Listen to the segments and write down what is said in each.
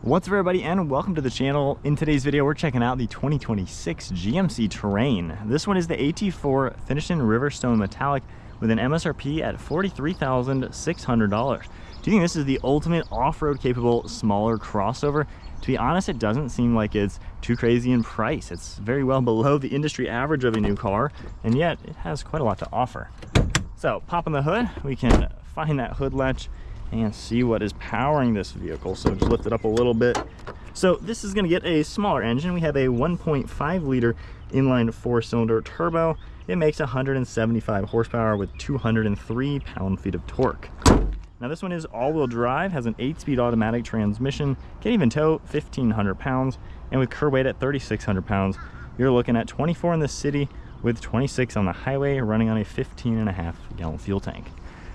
What's up everybody, and welcome to the channel. In today's video we're checking out the 2026 GMC Terrain. This one is the AT4 finished in Riverstone Metallic with an MSRP at $43,600. Do you think this is the ultimate off-road capable smaller crossover? To be honest, it doesn't seem like it's too crazy in price. It's very well below the industry average of a new car, and yet it has quite a lot to offer. So popping the hood, we can find that hood latch and see what is powering this vehicle. So just lift it up a little bit. So this is going to get a smaller engine. We have a 1.5 liter inline 4-cylinder turbo. It makes 175 horsepower with 203 pound-feet of torque. Now this one is all-wheel drive, has an 8-speed automatic transmission, can even tow 1,500 pounds, and with curb weight at 3,600 pounds, you're looking at 24 in the city with 26 on the highway, running on a 15.5 gallon fuel tank.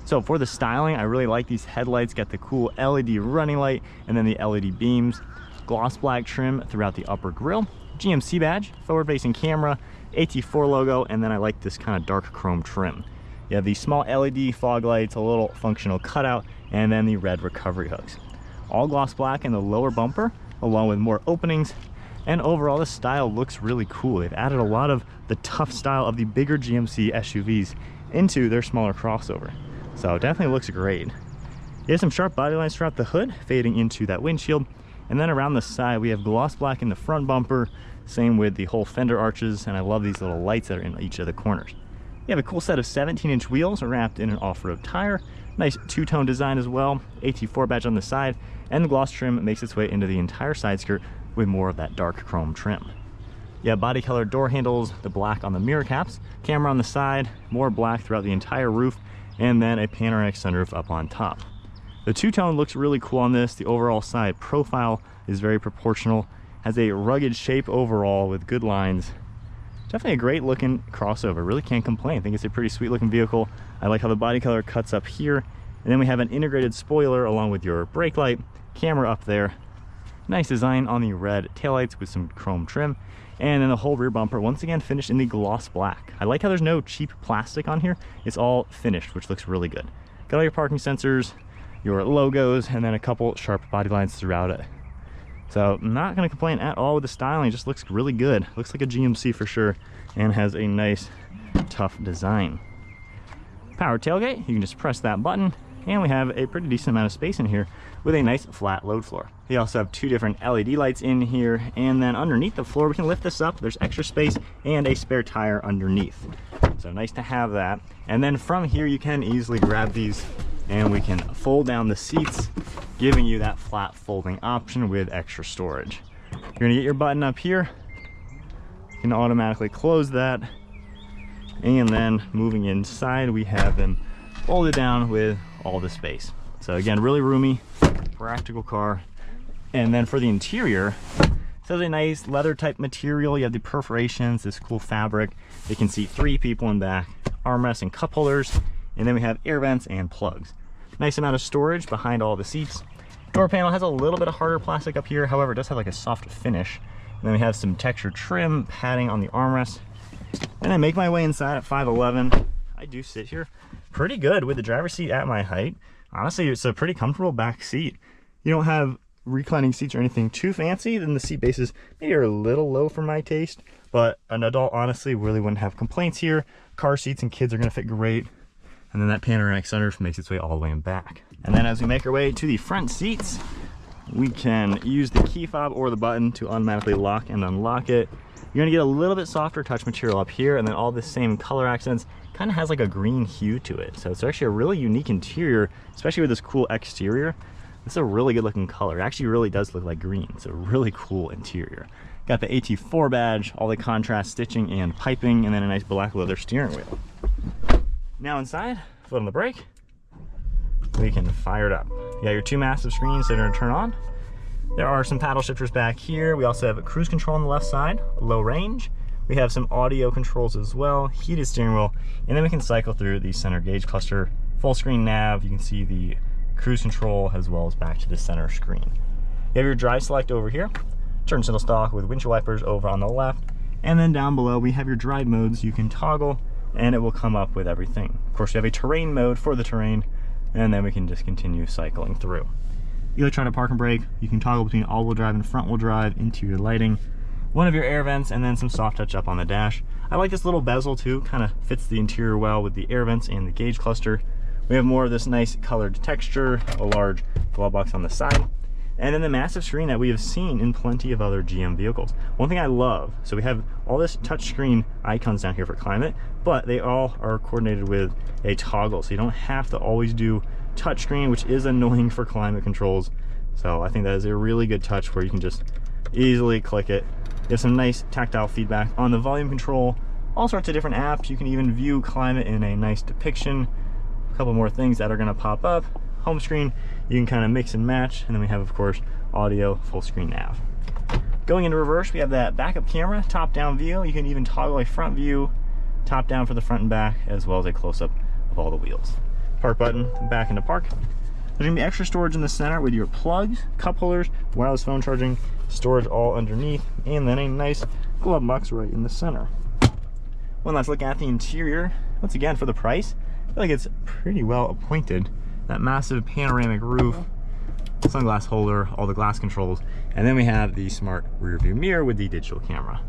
So for the styling, I really like these headlights. Got the cool LED running light and then the LED beams. Gloss black trim throughout the upper grille. GMC badge, forward facing camera, AT4 logo, and then I like this kind of dark chrome trim. You have the small LED fog lights, a little functional cutout, and then the red recovery hooks. All gloss black in the lower bumper, along with more openings. And overall, the style looks really cool. They've added a lot of the tough style of the bigger GMC SUVs into their smaller crossover. So it definitely looks great. You have some sharp body lines throughout the hood, fading into that windshield. And then around the side, we have gloss black in the front bumper, same with the whole fender arches, and I love these little lights that are in each of the corners. You have a cool set of 17-inch wheels wrapped in an off-road tire. Nice two-tone design as well, AT4 badge on the side, and the gloss trim makes its way into the entire side skirt with more of that dark chrome trim. You have body colored door handles, the black on the mirror caps, camera on the side, more black throughout the entire roof, and then a panoramic sunroof up on top. The two-tone looks really cool on this. The overall side profile is very proportional, has a rugged shape overall with good lines. Definitely a great looking crossover, really can't complain. I think it's a pretty sweet looking vehicle. I like how the body color cuts up here, and then we have an integrated spoiler along with your brake light, camera up there. Nice design on the red taillights with some chrome trim, and then the whole rear bumper once again finished in the gloss black. I like how there's no cheap plastic on here. It's all finished, which looks really good. Got all your parking sensors, your logos, and then a couple sharp body lines throughout it. So I'm not going to complain at all with the styling. It just looks really good. Looks like a GMC for sure, and has a nice tough design. Power tailgate, you can just press that button, and we have a pretty decent amount of space in here with a nice flat load floor. We also have two different LED lights in here, and then underneath the floor we can lift this up. There's extra space and a spare tire underneath, so nice to have that. And then from here you can easily grab these and we can fold down the seats, giving you that flat folding option with extra storage. You're gonna get your button up here, you can automatically close that, and then moving inside we have them folded down with all the space. So again, really roomy, practical car. And then for the interior, so it's a nice leather type material. You have the perforations, this cool fabric. You can seat 3 people in back, armrests and cup holders, and then we have air vents and plugs. Nice amount of storage behind all the seats. Door panel has a little bit of harder plastic up here, however it does have like a soft finish. And then we have some textured trim padding on the armrest. And I make my way inside at 5'11". I do sit here pretty good with the driver's seat at my height. Honestly, it's a pretty comfortable back seat. You don't have reclining seats or anything too fancy. Then the seat bases maybe are a little low for my taste, but an adult honestly really wouldn't have complaints here. Car seats and kids are going to fit great. And then that panoramic sunroof makes its way all the way in back. And then as we make our way to the front seats, we can use the key fob or the button to automatically lock and unlock it. You're gonna get a little bit softer touch material up here, and then all the same color accents. Kind of has like a green hue to it. So it's actually a really unique interior, especially with this cool exterior. It's a really good looking color. It actually really does look like green. It's a really cool interior. Got the AT4 badge, all the contrast stitching and piping, and then a nice black leather steering wheel. Now inside, foot on the brake, we can fire it up. You got your 2 massive screens that are gonna turn on. There are some paddle shifters back here. We also have a cruise control on the left side, low range. We have some audio controls as well, heated steering wheel, and then we can cycle through the center gauge cluster, full screen nav. You can see the cruise control as well as back to the center screen. You have your drive select over here, turn signal stock with windshield wipers over on the left, and then down below we have your drive modes you can toggle, and it will come up with everything. Of course, you have a terrain mode for the terrain, and then we can just continue cycling through. electronic park and brake. You can toggle between all-wheel drive and front-wheel drive, interior lighting, one of your air vents, and then some soft touch up on the dash. I like this little bezel too, kind of fits the interior well with the air vents and the gauge cluster. We have more of this nice colored texture, a large glove box on the side, and then the massive screen that we have seen in plenty of other GM vehicles. One thing I love, so we have all this touch screen icons down here for climate, but they all are coordinated with a toggle, so you don't have to always do touch screen, which is annoying for climate controls. So I think that is a really good touch where you can just easily click it. You have some nice tactile feedback on the volume control, all sorts of different apps. You can even view climate in a nice depiction. A couple more things that are going to pop up. Home screen, you can kind of mix and match, and then we have, of course, audio, full screen nav. Going into reverse, we have that backup camera, top down view. You can even toggle a front view, top down for the front and back, as well as a close-up of all the wheels. Park button, back into park. There's gonna be extra storage in the center with your plugs, cup holders, wireless phone charging, storage all underneath, and then a nice glove box right in the center. One last look at the interior. Once again, for the price, I feel like it's pretty well appointed. That massive panoramic roof, sunglass holder, all the glass controls, and then we have the smart rear view mirror with the digital camera.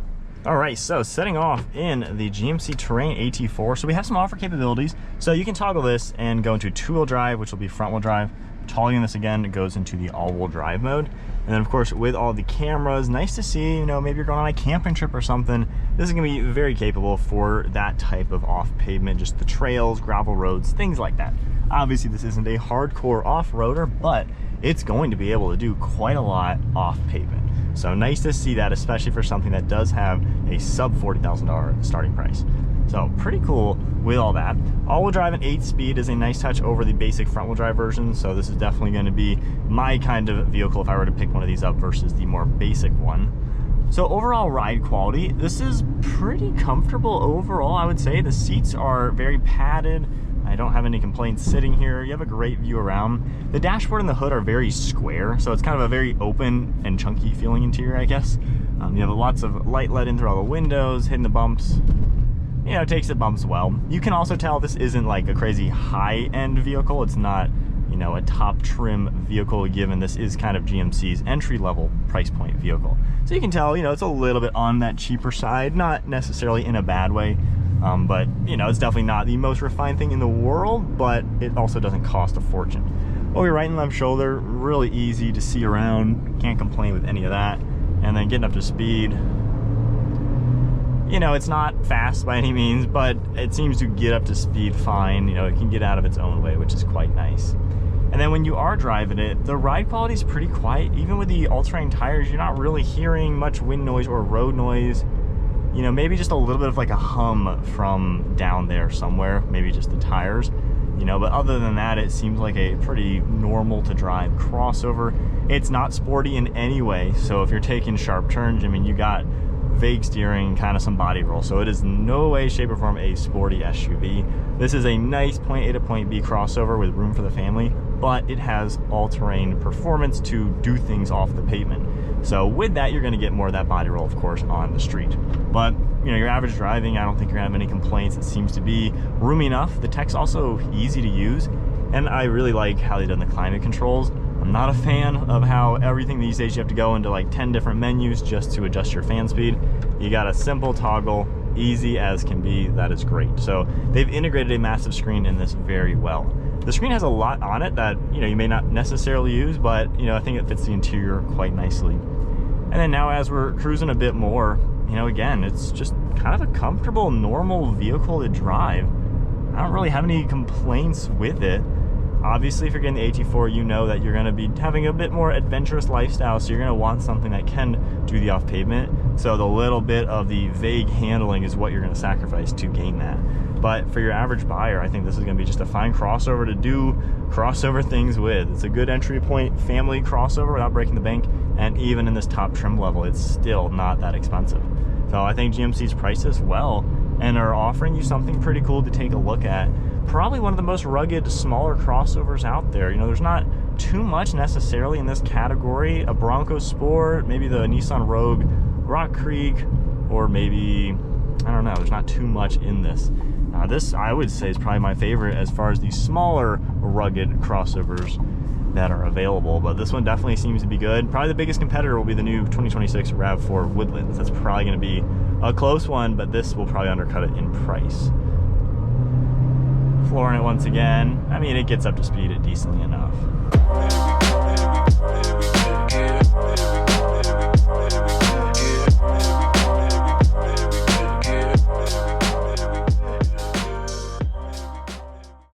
All right, so setting off in the GMC Terrain AT4. So we have some offer capabilities. So you can toggle this and go into two-wheel drive, which will be front-wheel drive. Toggling this again, it goes into the all-wheel drive mode. And then of course, with all the cameras, nice to see, you know, maybe you're going on a camping trip or something. This is gonna be very capable for that type of off pavement, just the trails, gravel roads, things like that. Obviously, this isn't a hardcore off-roader, but it's going to be able to do quite a lot off pavement. So nice to see that, especially for something that does have a sub $40,000 starting price. So pretty cool with all that. All-wheel drive and 8-speed is a nice touch over the basic front-wheel drive version. So this is definitely going to be my kind of vehicle if I were to pick one of these up versus the more basic one. So overall ride quality, this is pretty comfortable overall, I would say. The seats are very padded. I don't have any complaints sitting here. You have a great view around. The dashboard and the hood are very square, so it's kind of a very open and chunky feeling interior, I guess. You have lots of light let in through all the windows, hitting the bumps. You know, it takes the bumps well. You can also tell this isn't like a crazy high-end vehicle. It's not, you know, a top trim vehicle, given this is kind of GMC's entry-level price point vehicle. So you can tell, you know, it's a little bit on that cheaper side, not necessarily in a bad way. But, you know, it's definitely not the most refined thing in the world, but it also doesn't cost a fortune. Over your right and left shoulder, really easy to see around. Can't complain with any of that. And then getting up to speed. You know, it's not fast by any means, but it seems to get up to speed fine. You know, it can get out of its own way, which is quite nice. And then when you are driving it, the ride quality is pretty quiet. Even with the all-terrain tires, you're not really hearing much wind noise or road noise. You know, maybe just a little bit of like a hum from down there somewhere, maybe just the tires, you know, but other than that, it seems like a pretty normal to drive crossover. It's not sporty in any way, so if you're taking sharp turns, I mean, you got vague steering, kind of some body roll, so it is no way, shape, or form a sporty SUV. This is a nice point A to point B crossover with room for the family, but it has all-terrain performance to do things off the pavement. So with that, you're going to get more of that body roll, of course, on the street. But, you know, your average driving, I don't think you're going to have any complaints. It seems to be roomy enough. The tech's also easy to use, and I really like how they've done the climate controls. I'm not a fan of how everything these days you have to go into like 10 different menus just to adjust your fan speed. You got a simple toggle, easy as can be. That is great. So they've integrated a massive screen in this very well. The screen has a lot on it that, you know, you may not necessarily use, but, you know, I think it fits the interior quite nicely. And then now as we're cruising a bit more, you know, again, it's just kind of a comfortable, normal vehicle to drive. I don't really have any complaints with it. Obviously, if you're getting the AT4, you know that you're going to be having a bit more adventurous lifestyle, so you're going to want something that can do the off-pavement. So the little bit of the vague handling is what you're going to sacrifice to gain that. But for your average buyer, I think this is going to be just a fine crossover to do crossover things with. It's a good entry point family crossover without breaking the bank, and even in this top trim level, it's still not that expensive. So I think GMC's priced this well and are offering you something pretty cool to take a look at. Probably one of the most rugged, smaller crossovers out there. You know, there's not too much necessarily in this category. A Bronco Sport, maybe the Nissan Rogue, Rock Creek, or maybe, I don't know, there's not too much in this. This, I would say, is probably my favorite as far as the smaller, rugged crossovers. that are available, but this one definitely seems to be good. Probably the biggest competitor will be the new 2026 RAV4 Woodlands. That's probably going to be a close one, but this will probably undercut it in price. Flooring it once again. I mean, it gets up to speed at decently enough.